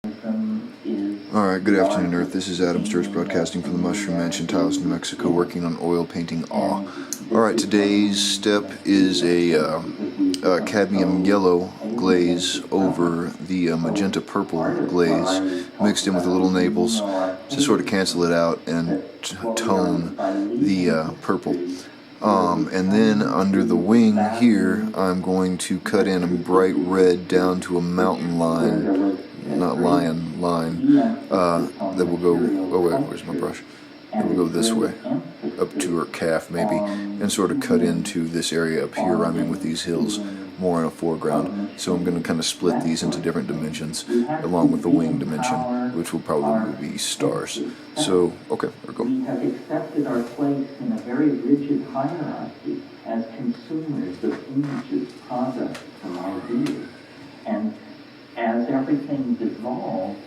Alright, good afternoon, Earth. This is Adam Sturch broadcasting from the Mushroom Mansion, Taos, New Mexico, working on oil painting Awe. Alright, today's step is a cadmium yellow glaze over the magenta purple glaze, mixed in with a little Naples to sort of cancel it out and tone the purple. And then under the wing here, I'm going to cut in a bright red down to a mountain line, not lion, line, that will go, oh wait, where's my brush? It will go this way, up to her calf maybe, and sort of cut into this area up here, rhyming with these hills, more in a foreground. So I'm going to kind of split these into different dimensions, along with the wing dimension, which will probably be stars. So, okay, there we go. We have accepted our place in a very rigid hierarchy as consumers of images, products, and ideas. And as everything dissolves,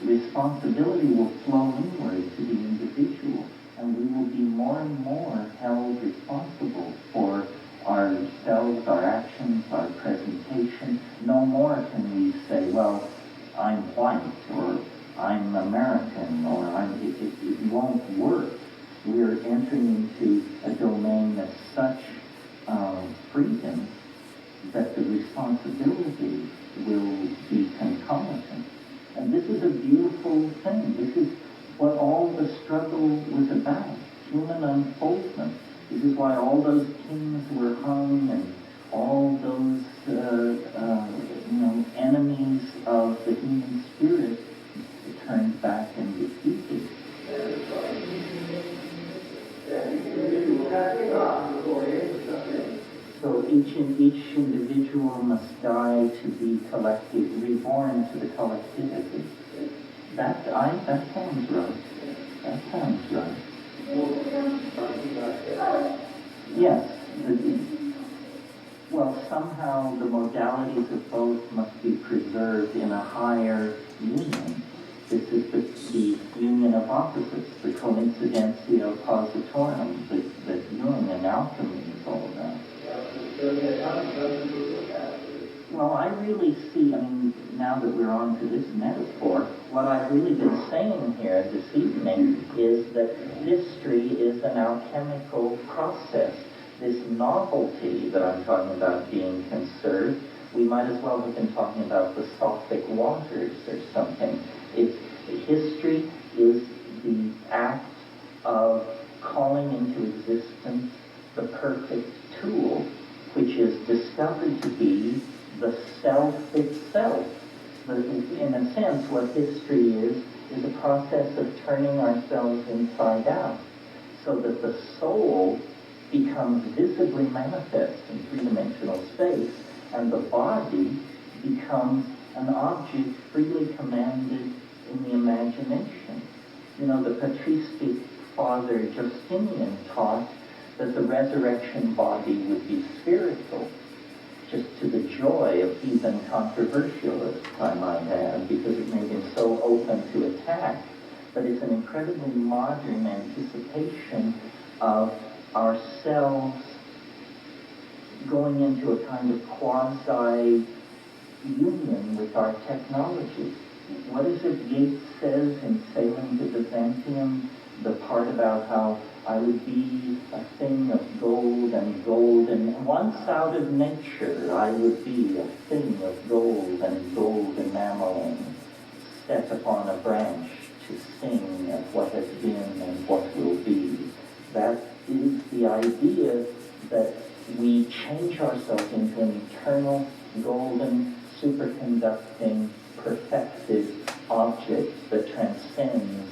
responsibility will flow inward to the individual, and we will be more and more held responsible for ourselves, our actions, our presentation. No more can we say, well, I'm white, or I'm American, or it won't work. We're entering into a domain of such freedom that the responsibility will be concomitant. And this is a beautiful thing. This is what all the struggle was about, human unfoldment. This is why all those kings were hung and all those enemies of the human spirit turned back and defeated. So each individual must die to be collective, reborn to the collectivity. That sounds right. That sounds right. Yes. Well, somehow the modalities of both must be preserved in a higher union. This is the union of opposites, the coincidentia oppositorum that Jung and alchemy is all about. Well, I really see, now that we're on to this metaphor, what I've really been saying here this evening is that history is an alchemical process. This novelty that I'm talking about being conserved, we might as well have been talking about the Sophic waters or something. History is the act of calling into existence the perfect tool, which is discovered to be the self itself. In a sense, what history is a process of turning ourselves inside out, so that the soul becomes visibly manifest in three-dimensional space, and the body becomes an object freely commanded in the imagination. The patristic father Justinian taught that the resurrection body would be spiritual, just to the joy of heathen controversialists, I might add, because it made him so open to attack. But it's an incredibly modern anticipation of ourselves going into a kind of quasi-union with our technology. What is it Yeats says in Sailing to Byzantium, the part about how I would be a thing of gold, and once out of nature I would be a thing of gold enameling, set upon a branch to sing of what has been and what will be. That is the idea that we change ourselves into an eternal, golden, superconducting, perfected object that transcends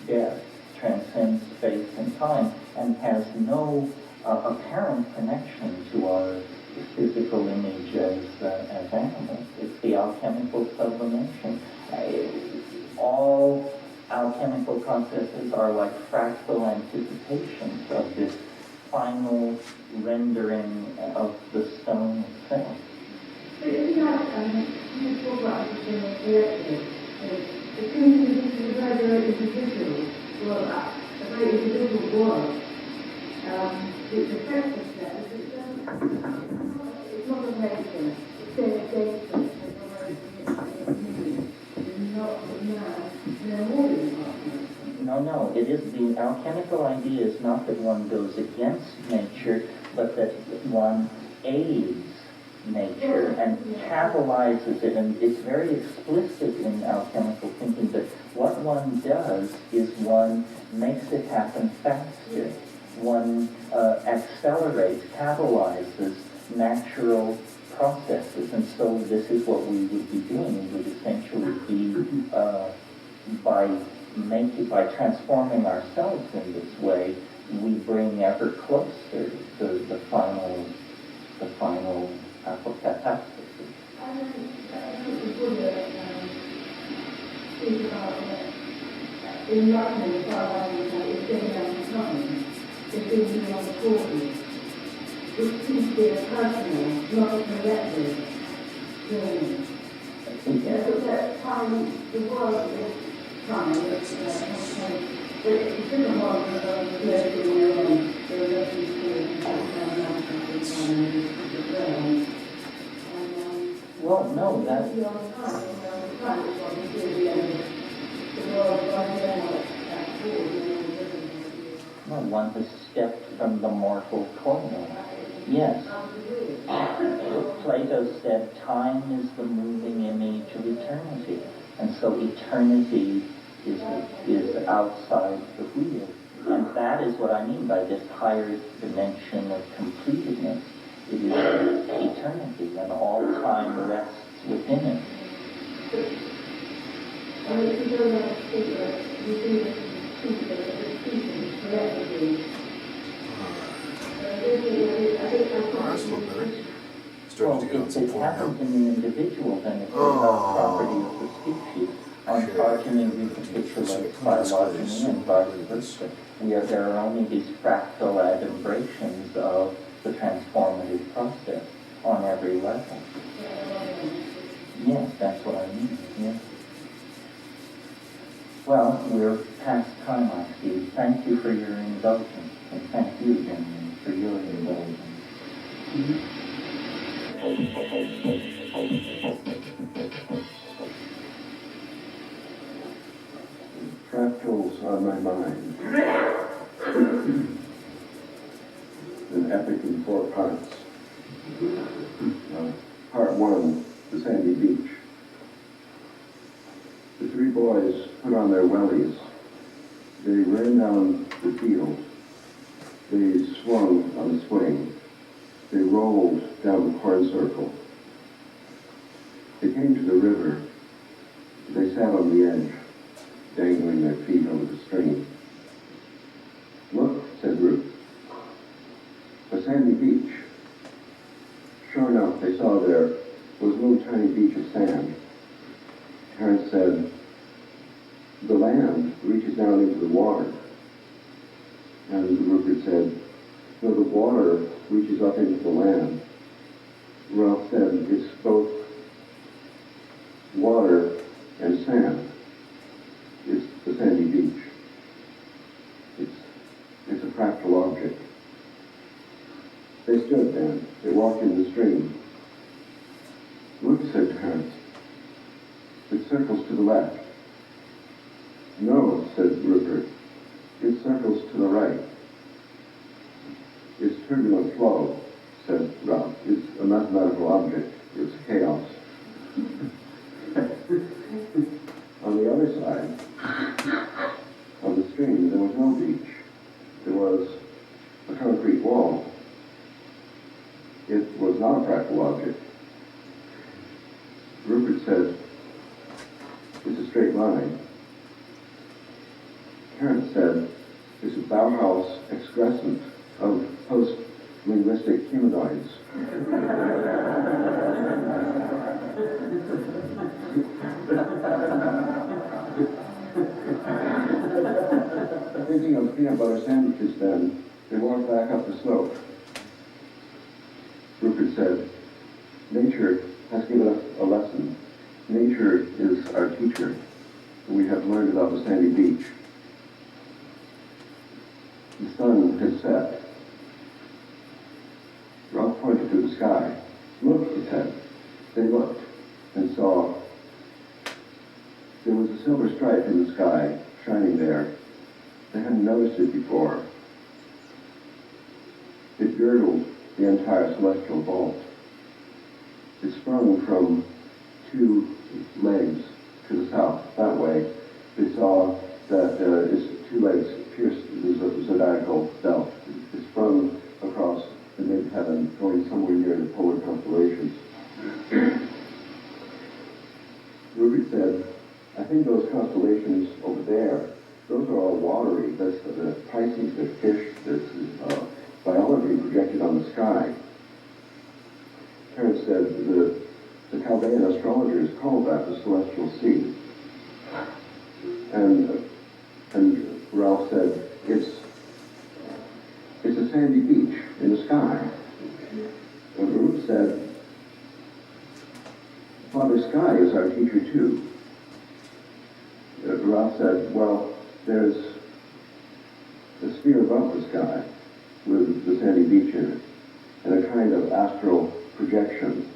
death, transcends space and time, and has no apparent connection to our physical image as animals. It's the alchemical sublimation. All alchemical processes are like fractal anticipations of this final rendering of the stone itself. But if you talk about the individual, very individual, well, a very individual world, which affects us there, it's not a nation, it's a nation, it's not No. It is the alchemical idea is not that one goes against nature, but that one aids nature and catalyzes it. And it's very explicit in alchemical thinking that what one does is one makes it happen faster. One accelerates, catalyzes natural processes. And so this is what we would be doing. We would essentially be, by transforming ourselves in this way, we bring ever closer to the final catastrophe. I don't think think about enlightenment as far as I can is getting down to time. It's being beyond the 40s. It seems to be a personal, not a collective journey. At that time, the world is time, but it's been a while for those who are doing their own, they're looking Well, no, that... Well, one has stepped from the mortal coil. Yes. Plato said time is the moving image of eternity. And so eternity is outside the wheel. And that is what I mean by this higher dimension of completedness. It is eternity, and all time rests within it. That's a little better. Well, Starting to get on if some it form now. happens in the individual, then it's about property of the species. Ontogeny recapitulates phylogeny and vice versa. There are only these fractal adumbrations of the transformative process on every level. Yes, that's what I mean. Yes. Well, we're past time, I see. Thank you for your indulgence, and thank you, gentlemen, for your indulgence. Fractals on my mind. An epic in 4 parts. Part 1, the sandy beach. The 3 boys put on their wellies. They ran down the field. They swung on the swing. They rolled down the corn circle. They came to the river. They sat on the edge, dangling their feet over the stream. "Look," said Ruth, "a sandy beach." Sure enough, they saw there was a little tiny beach of sand. Terence said, "The land reaches down into the water." And Rupert said, "No, the water reaches up into the land." Ralph said, "It's both water and sand. It's the sandy beach. It's a fractal object." They stood then. They walked in the stream. "Look," said Terence. "It circles to the left." "No," said Rupert. "It circles to the right." "It's turbulent flow," said Ralph. "It's a mathematical object. It's chaos." On the other side of the stream, there was no beach. There was a concrete wall. It was not a fractal object. Rupert said, "It's a straight line." Terence said, "It's a Bauhaus excrescent of post-linguistic humanoids." Thinking of peanut butter sandwiches then, they walked back up the slope. Rupert said, "Nature has given us a lesson. Nature is our teacher. We have learned about the sandy beach." The sun had set. Ralph pointed to the sky. "Look," he said. They looked and saw there was a silver stripe in the sky shining there They hadn't noticed it before. It girdled the entire celestial vault. It sprung from two legs to the south. That way, they saw that its two legs pierced the zodiacal belt. It sprung across the mid-heaven, going somewhere near the polar constellations. Ruby said, I think those constellations over there, those are all watery. That's the Pisces, the fish, this is biology projected on the sky. Terence said the Chaldean astrologers call that the celestial sea. And Ralph said, it's a sandy beach in the sky. And Ruth said, Father Sky is our teacher too. Ralph said, well, there's a sphere above the sky with the sandy beach in it, and a kind of astral projection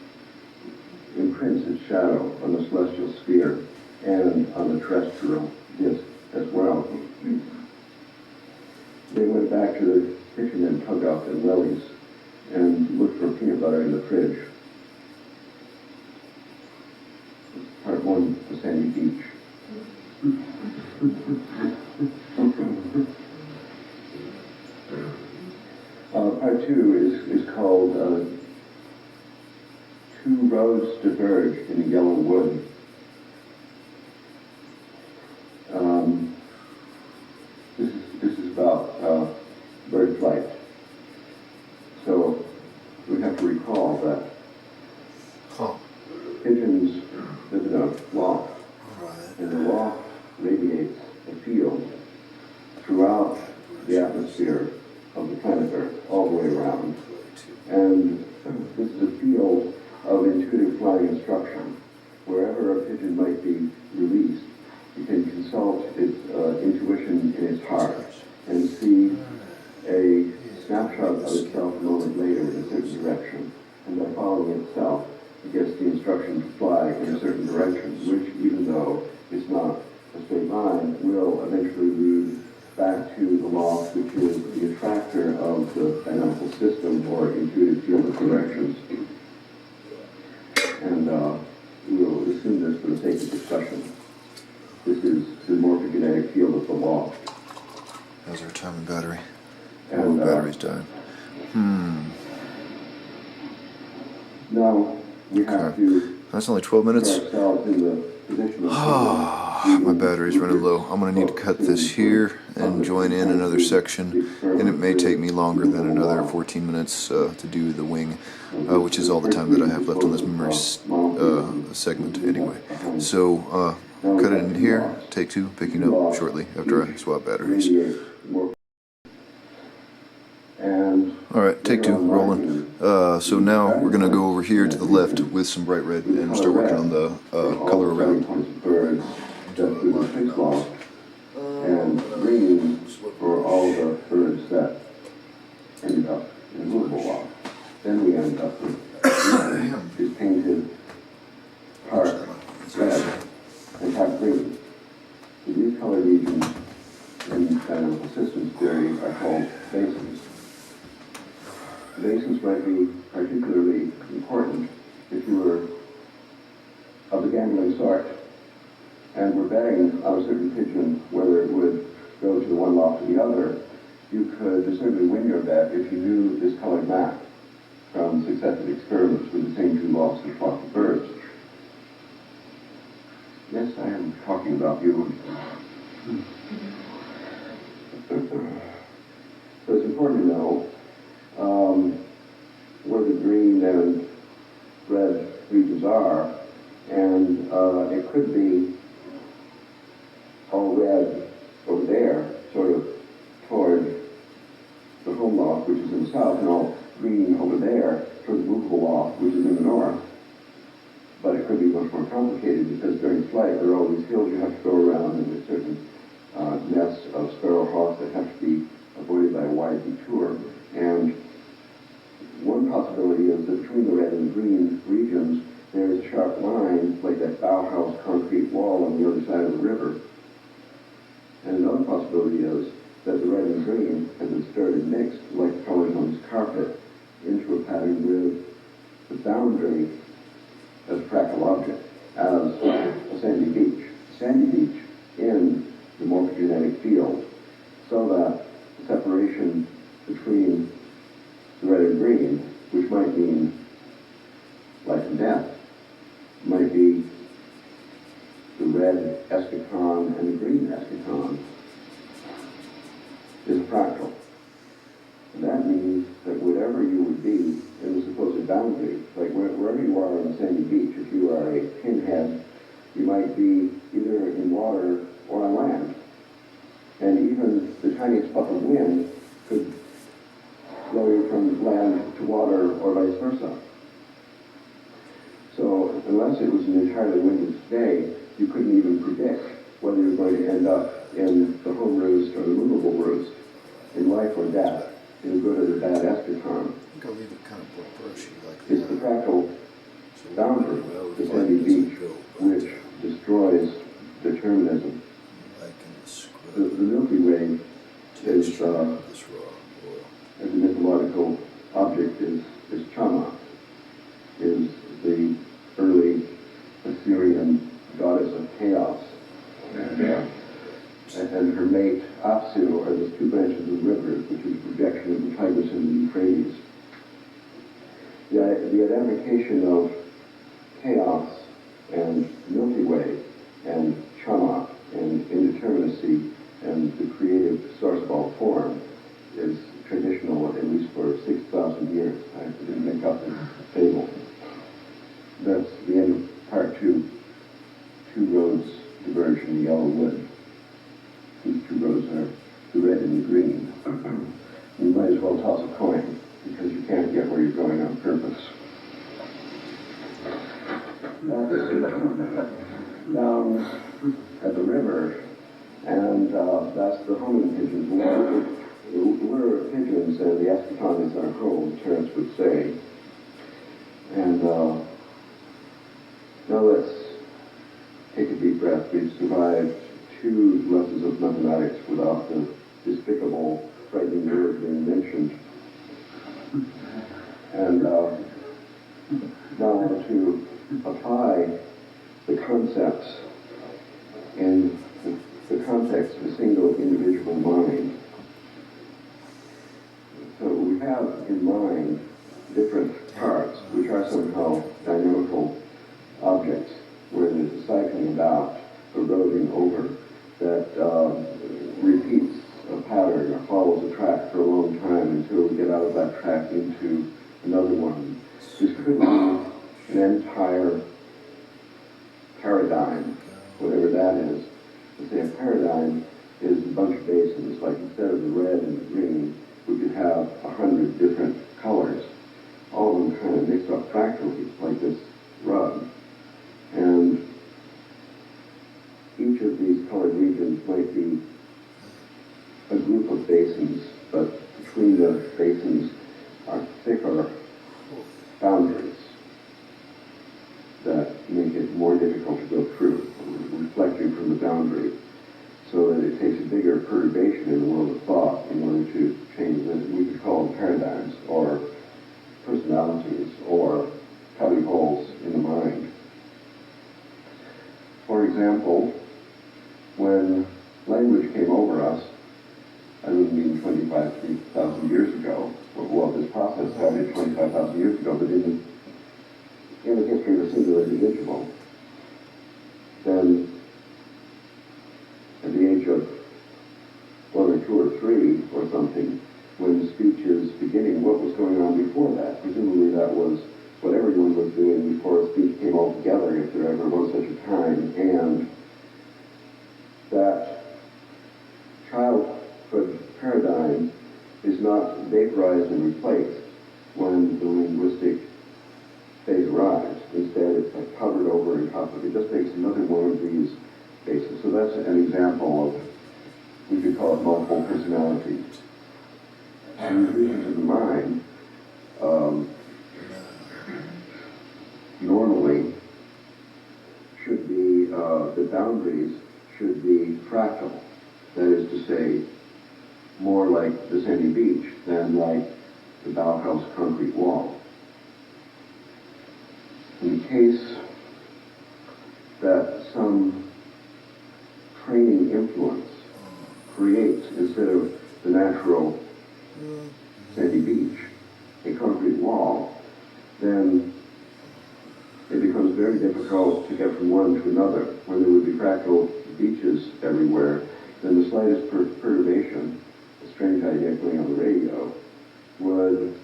imprints its shadow on the celestial sphere and on the terrestrial disk as well. They went back to the kitchen and tugged out their wellies and looked for peanut butter in the fridge. Part one, the sandy beach. Part two is called Two Roads Diverge in the Yellow Wood. This is about bird flight. So we have to recall that pigeons live in a loft, and the loft radiates a field throughout the atmosphere of the planet Earth, all the way around. And this is a field of intuitive flying instruction. Wherever a pigeon might be released, it can consult its intuition in its heart and see a snapshot of itself a moment later in a certain direction. And by following itself, it gets the instruction to fly in a certain direction, which, even though it's not a straight line, will eventually lead back to the loft, which is the attractor of the dynamical system or intuitive field of directions. And we'll assume this for the sake of discussion. This is the morphogenetic field of the loft. How's our time and battery? And battery's dying. Now we have to That's only 12 minutes. put ourselves in the position of My battery's running low. I'm going to need to cut this here and join in another section, and it may take me longer than another 14 minutes to do the wing, which is all the time that I have left on this memory segment anyway. So cut it in here, take two, picking up shortly after I swap batteries. Alright, take two, rolling. So now we're going to go over here to the left with some bright red and start working on the color around. And green for all the birds that ended up in a movable loft. Then we end up with this painted part red and half green. So these color regions in dynamical systems theory are called basins. Basins might be particularly important if you were of the gambling sort and were betting on a certain pigeon whether it would go to the one loft or the other. You could certainly win your bet if you knew this colored map from successive experiments with the same two lofts and flock of birds. Yes, I am talking about you. So it's important to know where the green and red regions are, and it could be all red over there, sort of toward the home loft, which is in the south, and all green over there toward the movable loft, which is in the north. But it could be much more complicated because during flight there are all these hills you have to go around, and there's certain nests of sparrowhawks that have to be avoided by a wide detour. And one possibility is that between the red and green regions, there is a sharp line, like that Bauhaus concrete wall on the other side of the river. And another possibility is that the red and green has been stirred and mixed, like the colors on this carpet, into a pattern with the boundary as a fractal object, as a sandy beach. Sandy beach in the morphogenetic field, so that the separation between the red and green, which might mean life and death, might be the red eschaton and the green eschaton, is a fractal. And that means that whatever you would be in the supposed boundary, like wherever you are on the sandy beach, if you are a pinhead, you might be either in water or on land. And even the tiniest puff of wind could blow you from land to water or vice versa. So unless it was an entirely windless day, you couldn't even predict whether you were going to end up in the home roost or the movable roost, in life or death, in the good or the bad eschaton. I think I'll leave it kind of brushy like It's the that. fractal boundary, the sandy beach, which destroys determinism. The Milky Way is, this raw oil. as a mythological object, is Chama, is the early Assyrian goddess of chaos. And her mate, Apsu, are the two branches of rivers, which is a projection of the Tigris and the Euphrates. The identification of chaos and Milky Way and Chama and indeterminacy and the creative source of all form is traditional, at least for 6,000 years. I didn't make up the fable. That's the end of part 2. Two roads diverge in the yellow wood. These two roads are the red and the green. You might as well toss a coin, because you can't get where you're going on purpose. Down at the river, and that's the homing pigeons. We're pigeons, and the eschaton is our home, Terence would say. And now let's take a deep breath. We've survived 2 lessons of mathematics without the despicable, frightening word being mentioned. And now to apply the concepts in the context of a single individual mind. So we have in mind different parts which are somehow dynamical objects, where there's a cycling about, eroding over, that repeats a pattern or follows a track for a long time until we get out of that track into another one. This could be an entire paradigm, whatever that is. Let's say a paradigm is a bunch of basins, like instead of the red and the green, we could have 100 different colors, all of them kind of mixed up fractally, like this rug. And each of these colored regions might be a group of basins, but between the basins are thicker boundaries that make it more difficult to go through, reflecting from the boundary, so that it takes a bigger perturbation in the world of thought in order to change what we could call them paradigms, or personalities, or cubby holes in the mind. For example, when language came over us, I don't mean 25,000 years ago, well, this process started 25,000 years ago, but in the history of a single individual, then at the age of 1 or 2 or 3 or something, when the speech is beginning, what was going on before that? Presumably that was what everyone was doing before a speech came all together, if there ever was such a time, and that childhood paradigm is not vaporized and replaced when the linguistic phase arrives. Instead, it's like covered over and top of it. It just makes another one of these bases. So that's an example of, we could call it multiple personalities. And the regions of the mind, normally should be, the boundaries should be fractal. That is to say, more like the sandy beach than like the Bauhaus concrete wall. In the case that some training influence creates, instead of the natural sandy beach, a concrete wall, then it becomes very difficult to get from one to another. When there would be fractal beaches everywhere, then the slightest perturbation, a strange idea going on the radio, would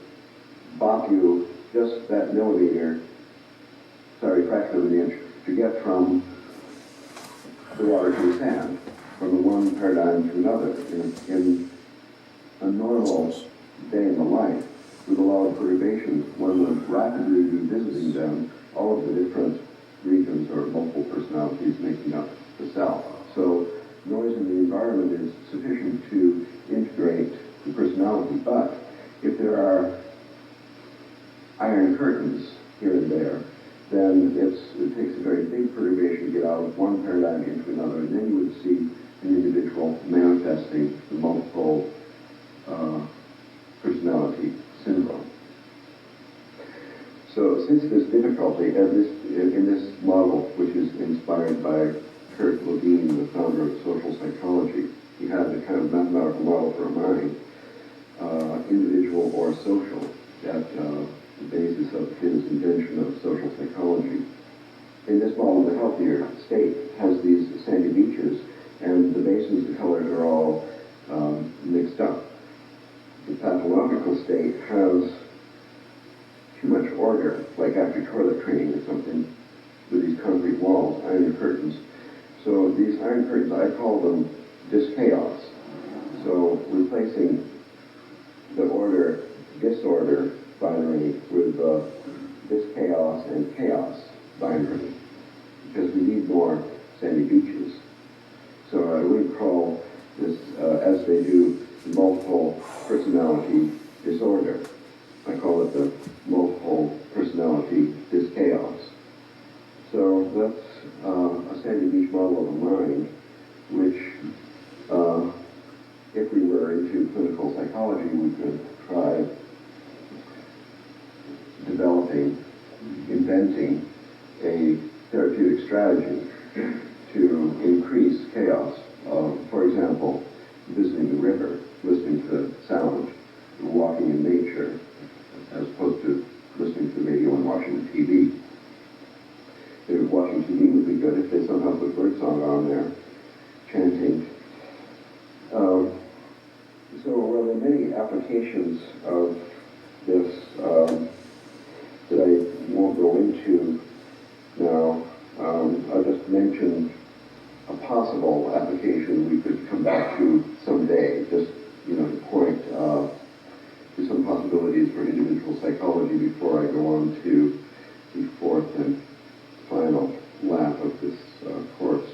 bop you just that fraction of an inch, to get from the water to the sand, from the one paradigm to another. In a normal day in the life, with a lot of perturbations, one would rapidly be visiting them, all of the different regions or multiple personalities making up the self. So noise in the environment is sufficient to integrate the personality, but if there are iron curtains here and there, then it takes a very big perturbation to get out of one paradigm into another, and then you would see an individual manifesting the multiple personality syndrome. So since this difficulty, in this model, which is inspired by Kurt Levine, the founder of social psychology, he had a kind of mathematical model for a mind, individual or social, at the basis of his invention of social psychology. In this model, the healthier state has these sandy beaches, and the basins and colors are all mixed up. The pathological state has too much order, like after toilet training or something, with these concrete walls, iron curtains. So these iron curtains, I call them dis-chaos. So replacing the order, disorder binary with dis-chaos and chaos binary, because we need more sandy beaches. So I would call this, as they do, the multiple personality disorder. I call it the multiple personality dis-chaos. So that's a sandy beach model of the mind, which, if we were into clinical psychology, we could try inventing a therapeutic strategy to increase chaos. For example, visiting the river, listening to sound, walking in nature, as opposed to listening to the radio and watching the TV. If watching TV would be good if they somehow put birdsong on there, chanting. So there are many applications of this that I won't go into now. I'll just mention a possible application we could come back to someday, just to point to some possibilities for individual psychology before I go on to the fourth and final lap of this course.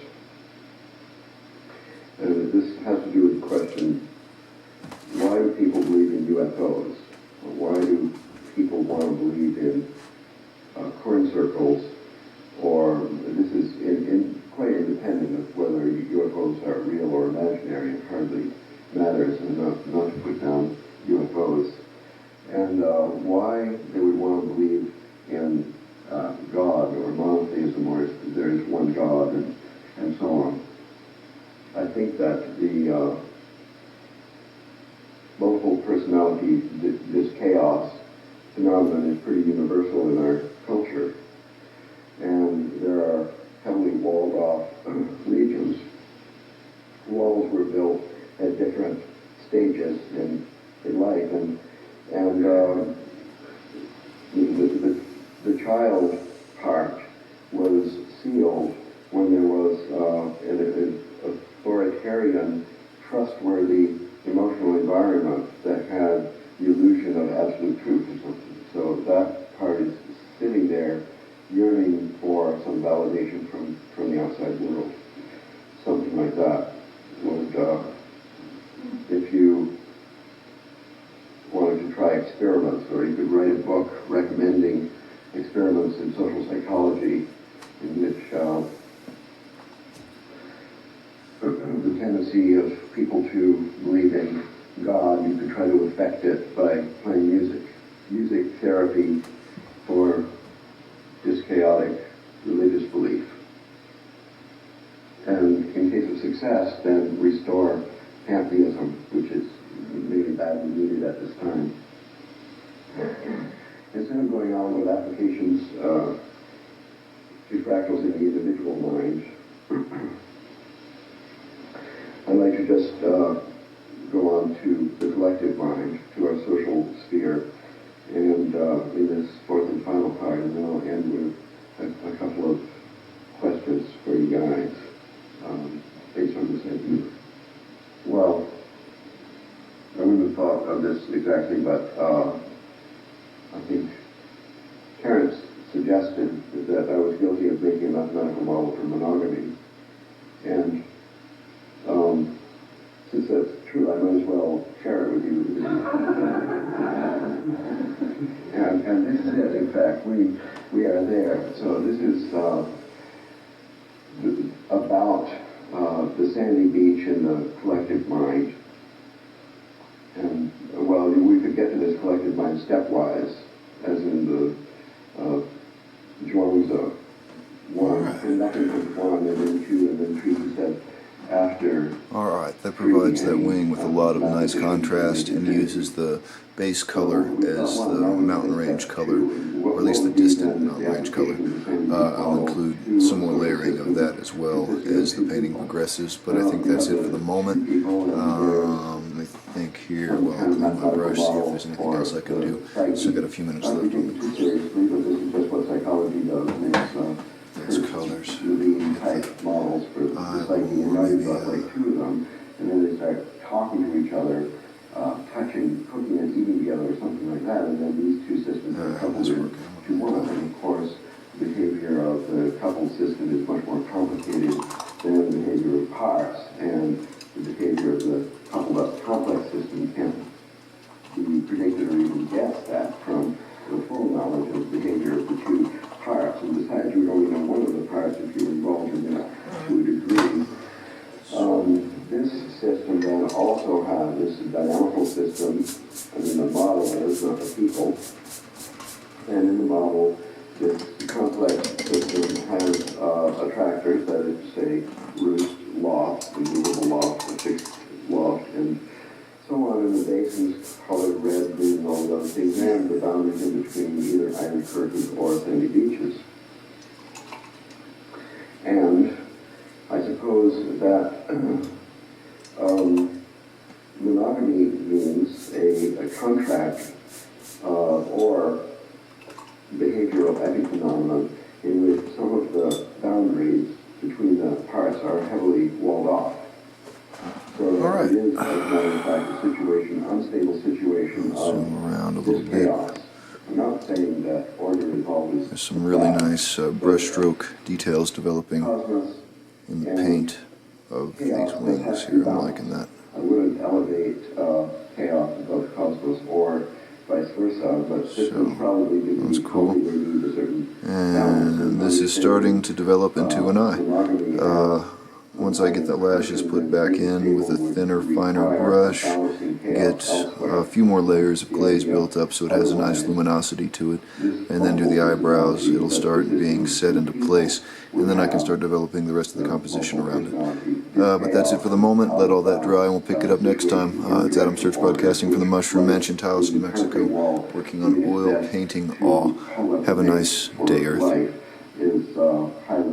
And this has to do with the question, why do people believe in UFOs? Or why do people want to believe in corn circles? Or this is quite independent of whether UFOs are real or imaginary. It hardly matters, and not to put down UFOs. And why they would want to believe in God or monotheism, or there is one God, and so on. I think that the multiple personality, this chaos phenomenon is pretty universal in our culture. And there are heavily walled off regions. Walls were built at different stages in life, and the child part was sealed when there was an authoritarian, trustworthy emotional environment that had the illusion of absolute truth or something. So that part is sitting there, yearning for some validation from the outside world. Something like that would, if you wanted to try experiments, or you could write a book recommending experiments in social psychology in which the tendency of people to believe in God, you could try to affect it by playing music. Music therapy for this chaotic religious belief. And in case of success, then restore pantheism, which is really badly needed at this time. Instead of going on with applications to fractals in the individual mind, I'd like to just go on to the collective mind, to our social sphere, and in this fourth and final part, and then I'll end with a couple of questions for you guys based on this idea. Well, I wouldn't have thought of this exactly, but I think Terence suggested that I was guilty of making a mathematical model for monogamy, and since that's true, I might as well share it with you. and this is it, in fact, we are there. So this is about the sandy beach and the collective mind. And, well, we could get to this collective mind stepwise, as in the Zhuangzi. One, and nothing comes one, and then two, and then three, he said, after. Alright, that provides that wing with a lot of nice contrast and uses the base color as the mountain range color, or at least the distant mountain range color. I'll include some more layering of that as well as the painting progresses, but I think that's it for the moment. Let me think here, well, I'll clean my brush, see if there's anything else I can do. Still got a few minutes left on the This is just what psychology does. those colors. Type models for the psyche, and I got like two of them, and then they start talking to each other, touching, cooking, and eating together, or something like that, and then these two systems are coupled into one. And of course, the behavior of the coupled system is much more complicated than the behavior of parts, and the behavior of the coupled up complex system can't be predicted or even guessed at from the full knowledge of the behavior of the two parts. And besides, you would only know one of the parts if you were involved in it to a degree. This system then also has this dynamical system, I mean the model is, not the people. And in the model, this complex system has attractors, that is, say, roost, loft, a movable loft, a fixed loft, and so on, and the basins colored red, green, and all the other things, and the boundaries in between either iron curtains or sandy beaches. And I suppose that monogamy means a contract or behavioral epiphenomenon in which some of the boundaries between the parts are heavily walled off. So Alright. it is, as a matter of fact, a situation, unstable situation Zoom around a of little this bit. chaos. I'm not saying that order is always There's some really nice brushstroke details developing cosmos in the and paint of these chaos wings has to here. be I'm balanced. liking that. I wouldn't elevate chaos above cosmos or vice versa, but systems probably do that's cool. they need a certain balance. And this is starting to develop into an eye. Once I get the lashes put back in with a thinner, finer brush, get a few more layers of glaze built up so it has a nice luminosity to it, and then do the eyebrows, it'll start being set into place, and then I can start developing the rest of the composition around it. But that's it for the moment. Let all that dry and we'll pick it up next time. It's Adam Sturch broadcasting from the Mushroom Mansion, Taos, New Mexico, working on oil painting awe. Have a nice day, Earth. Is highly